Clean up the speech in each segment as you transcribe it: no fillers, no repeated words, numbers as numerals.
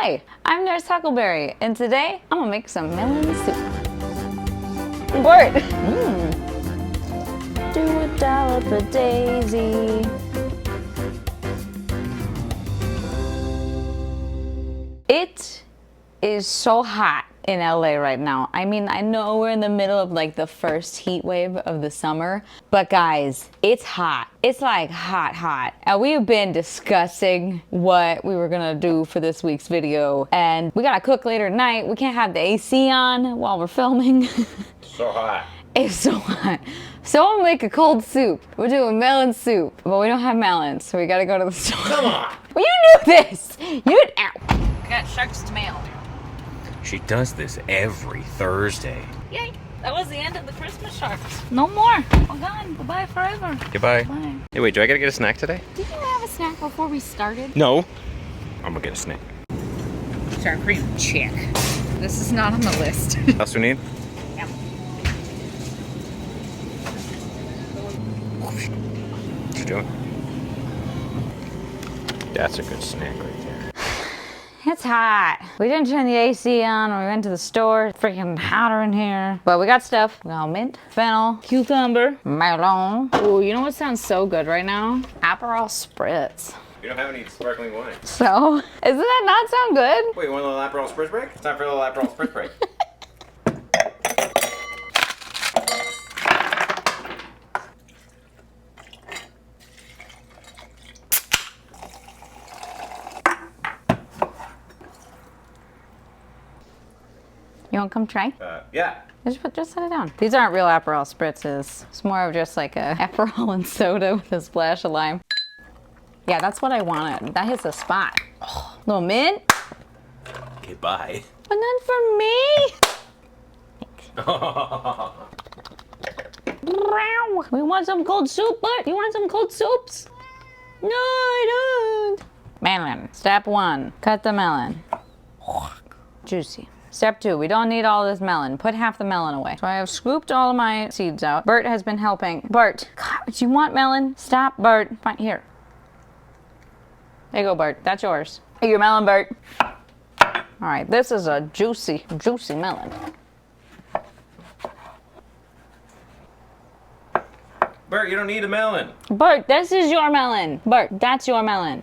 Hi, I'm Nurse Huckleberry, and today I'm gonna make some melon soup. Bart! Do a dollop of daisy. It is so hot in LA right now. I mean, I know we're in the middle of like the first heat wave of the summer, but guys, it's hot. It's like hot. And we've been discussing what we were gonna do for this week's video, and we gotta cook later tonight. We can't have the AC on while we're filming. So hot. It's so hot. So I'm gonna make a cold soup. We're doing melon soup, but we don't have melons, so we gotta go to the store. Come on! Well, you knew this! Ow! I got sharks to mail. She does this every Thursday. Yay! That was the end of the Christmas sharks. No more. We're gone. Goodbye forever. Goodbye. Bye. Hey, wait, do I gotta get a snack today? Did you have a snack before we started? No. I'm gonna get a snack. Sour cream. Check. This is not on the list. What else do we need? Yeah. What you doing? That's a good snack right there. It's hot. We didn't turn the AC on when we went to the store. It's freaking hotter in here. But we got stuff. We got mint, fennel, cucumber, melon. Ooh, you know what sounds so good right now? Aperol spritz. You don't have any sparkling wine. So, doesn't that not sound good? Wait, you want a little Aperol Spritz break? It's time for a little Aperol Spritz break. You want to come try? Yeah. Just set it down. These aren't real Aperol spritzes. It's more of just like a Aperol and soda with a splash of lime. Yeah, that's what I wanted. That hits the spot. Oh, little mint. Okay, bye. But none for me. We want some cold soup, but you want some cold soups? No, I don't. Melon. Step 1, cut the melon. Juicy. Step 2, we don't need all this melon. Put half the melon away. So I have scooped all of my seeds out. Bert has been helping. Bert, God, do you want melon? Stop, Bert. Fine, here. There you go, Bert. That's yours. Hey, your melon, Bert. All right, this is a juicy melon. Bert, you don't need a melon. Bert, this is your melon. Bert, that's your melon.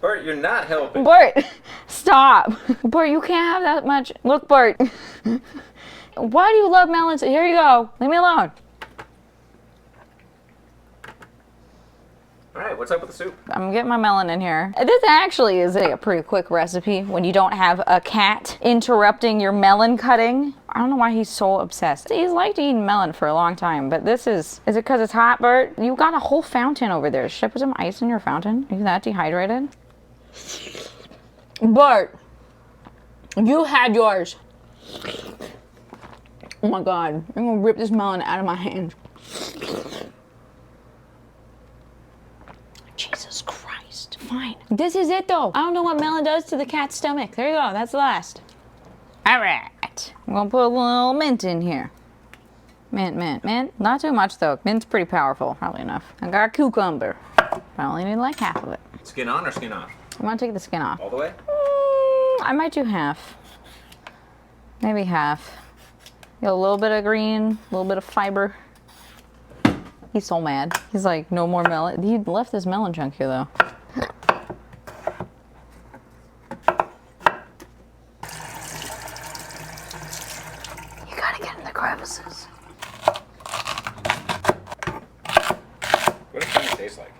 Bert, you're not helping. Bert, stop. Bert, you can't have that much. Look, Bert. Why do you love melons? Here you go. Leave me alone. All right, what's up with the soup? I'm getting my melon in here. This actually is a pretty quick recipe when you don't have a cat interrupting your melon cutting. I don't know why he's so obsessed. He's liked eating melon for a long time, but this is it because it's hot, Bert? You got a whole fountain over there. Should I put some ice in your fountain? Are you that dehydrated? Bert, you had yours. Oh my God, I'm gonna rip this melon out of my hand. Jesus Christ. Fine. This is it though. I don't know what melon does to the cat's stomach. There you go, that's the last. All right, I'm gonna put a little mint in here. Mint. Not too much though. Mint's pretty powerful, probably enough. I got a cucumber. I only need like half of it. Skin on or skin off? I'm gonna take the skin off. All the way? I might do half. Maybe half. Get a little bit of green, a little bit of fiber. He's so mad. He's like, no more melon. He left this melon chunk here though. You gotta get in the crevices. What does it taste like?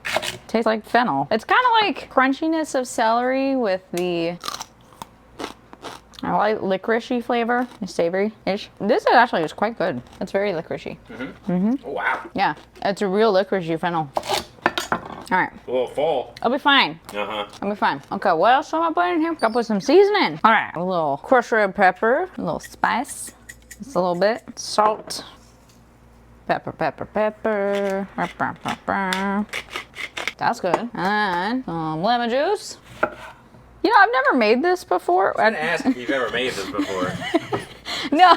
Tastes like fennel. It's kind of like crunchiness of celery with the, I like licoricey flavor. It's savory-ish. This actually is quite good. It's very licoricey. Oh, wow. Yeah, it's a real licoricey fennel. All right. A little full. I'll be fine. I'll be fine. Okay, what else am I putting in here? Gotta put some seasoning. All right, a little crushed red pepper, a little spice, just a little bit, salt, pepper. That's good. And some lemon juice. You know, I've never made this before. I was gonna ask if you've ever made this before. No,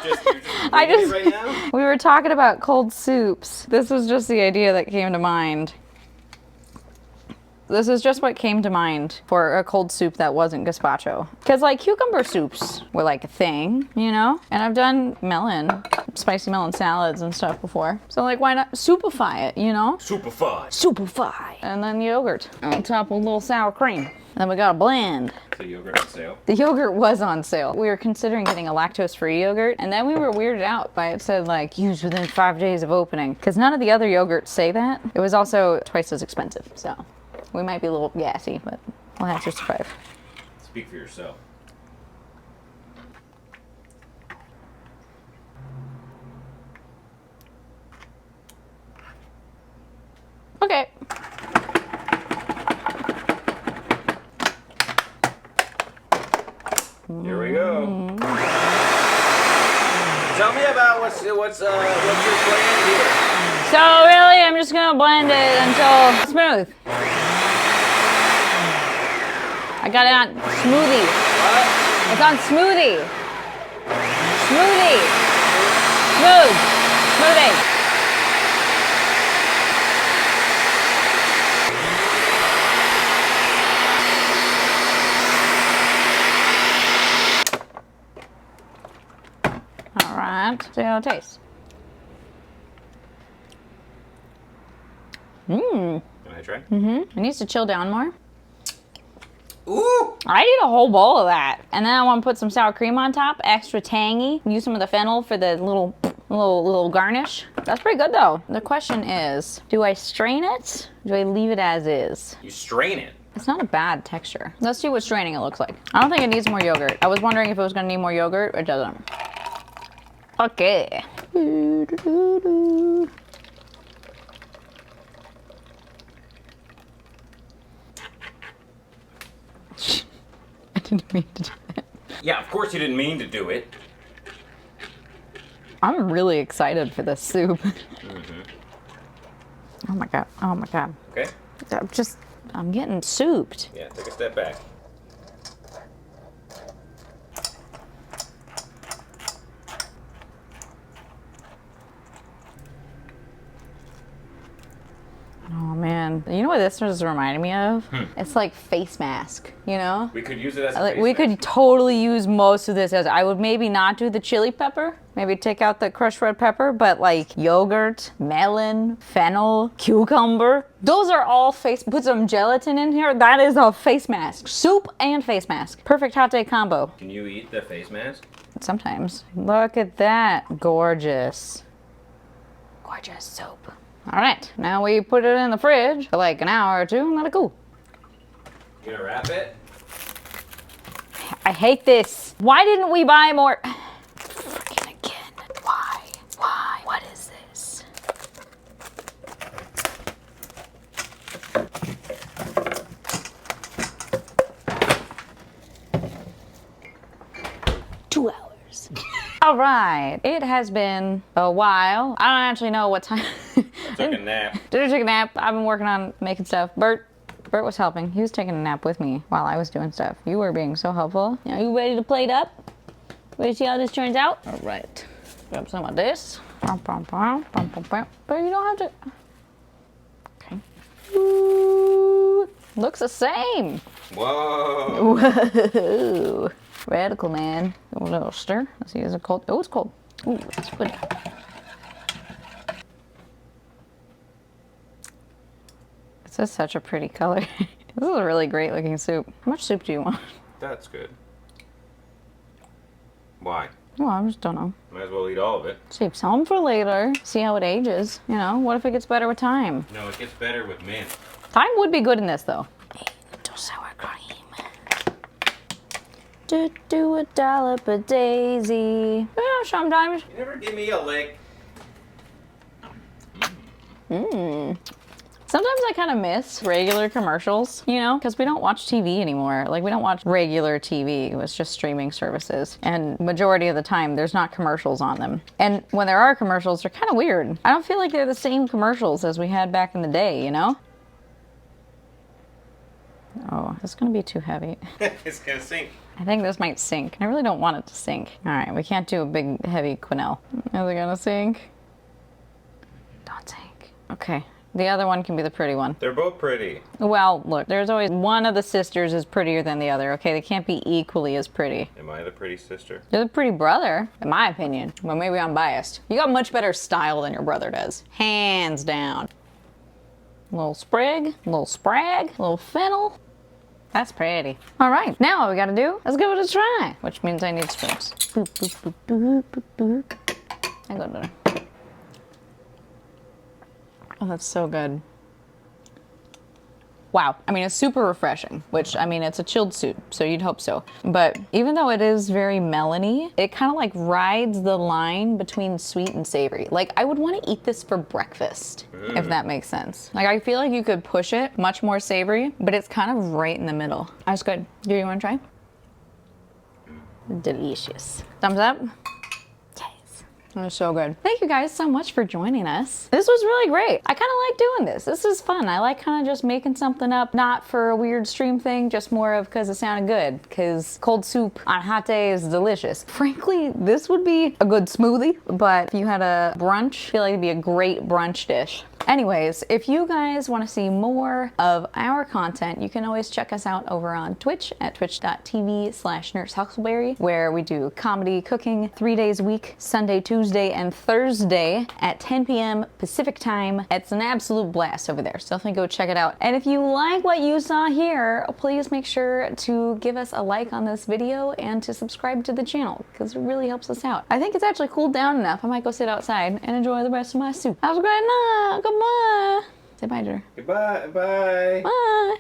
Right now? we were talking about cold soups. This was just the idea that came to mind. This is just what came to mind for a cold soup that wasn't gazpacho. Because like cucumber soups were like a thing, you know? And I've done spicy melon salads and stuff before. So like why not soupify it, you know? Soupify. And then yogurt on top with a little sour cream. And then we got a blend. The yogurt on sale? The yogurt was on sale. We were considering getting a lactose-free yogurt, and then we were weirded out by it said like use within 5 days of opening. Because none of the other yogurts say that. It was also twice as expensive, so. We might be a little gassy, but we'll have to survive. Speak for yourself. Okay. Here we go. Tell me about what's your plan here. So really, I'm just gonna blend it until it's smooth. I got it on smoothie. What? It's on smoothie. Smoothie. Smooth. Smoothie. All right. See how it tastes. Can I try? It needs to chill down more. Ooh! I eat a whole bowl of that. And then I want to put some sour cream on top, extra tangy. Use some of the fennel for the little garnish. That's pretty good though. The question is, do I strain it? Do I leave it as is? You strain it. It's not a bad texture. Let's see what straining it looks like. I don't think it needs more yogurt. I was wondering if it was gonna need more yogurt. It doesn't. Okay. I didn't mean to do that. Yeah, of course you didn't mean to do it. I'm really excited for this soup. Oh my god. Oh my god. Okay? I'm getting souped. Yeah, take a step back. Oh man. You know what this was reminding me of? It's like face mask, you know? We could use it as a Like face we mask. could totally use most of this as I would maybe not do the chili pepper, maybe take out the crushed red pepper, but like yogurt, melon, fennel, cucumber, those are all put some gelatin in here. That is a face mask. Soup and face mask. Perfect hot day combo. Can you eat the face mask? Sometimes. Look at that. Gorgeous. Gorgeous soup. All right, now we put it in the fridge for like an hour or two and let it cool. You gonna wrap it? I hate this. Why didn't we buy more? Freaking again. Why? Why? What is this? Two hours. All right, it has been a while. I don't actually know what time. I took a nap. Did I take a nap? I've been working on making stuff. Bert was helping. He was taking a nap with me while I was doing stuff. You were being so helpful. Are you ready to plate up? Ready to see how this turns out? All right. Grab some of this. But you don't have to. Okay. Ooh, looks the same. Whoa. Whoa. Radical, man. A little stir. Let's see, is it cold? Oh, it's cold. Ooh, it's good. This is such a pretty color. This is a really great looking soup. How much soup do you want? That's good. Why? Well, I just don't know. Might as well eat all of it. Save some for later. See how it ages. You know, what if it gets better with time? No, it gets better with mint. Time would be good in this though. A little sour cream. Do a dollop of daisy. Yeah, sometimes. You never give me a lick. Sometimes I kind of miss regular commercials, you know, because we don't watch TV anymore. Like, we don't watch regular TV. It's just streaming services. And majority of the time, there's not commercials on them. And when there are commercials, they're kind of weird. I don't feel like they're the same commercials as we had back in the day, you know? Oh, this is gonna be too heavy. It's gonna sink. I think this might sink. I really don't want it to sink. All right, we can't do a big, heavy quenelle. Is it gonna sink? Don't sink. Okay, the other one can be the pretty one. They're both pretty. Well, look, there's always one of the sisters is prettier than the other, okay? They can't be equally as pretty. Am I the pretty sister? You're the pretty brother, in my opinion. But maybe I'm biased. You got much better style than your brother does. Hands down. Little sprig, little sprag, little fennel. That's pretty. All right, now all we gotta do is give it a try, which means I need spoons. Boop, boop, boop, boop, boop, boop. I got it. Oh, that's so good. Wow. I mean, it's super refreshing, which, I mean, it's a chilled soup, so you'd hope so. But even though it is very melony, it kind of like rides the line between sweet and savory. Like, I would want to eat this for breakfast, if that makes sense. Like, I feel like you could push it much more savory, but it's kind of right in the middle. That's good. Do you want to try? Delicious. Thumbs up? It was so good. Thank you guys so much for joining us. This was really great. I kind of like doing this. This is fun. I like kind of just making something up, not for a weird stream thing, just more of because it sounded good, because cold soup on a hot day is delicious. Frankly, this would be a good smoothie, but if you had a brunch, I feel like it'd be a great brunch dish. Anyways, if you guys want to see more of our content, you can always check us out over on Twitch at twitch.tv/nursehuckleberry, where we do comedy, cooking 3 days a week, Sunday, Tuesday, and Thursday at 10 p.m. Pacific time. It's an absolute blast over there, so definitely go check it out. And if you like what you saw here, please make sure to give us a like on this video and to subscribe to the channel, because it really helps us out. I think it's actually cooled down enough. I might go sit outside and enjoy the rest of my soup. Have a great night. Goodbye. Say bye, Jer. Goodbye. Bye. Bye.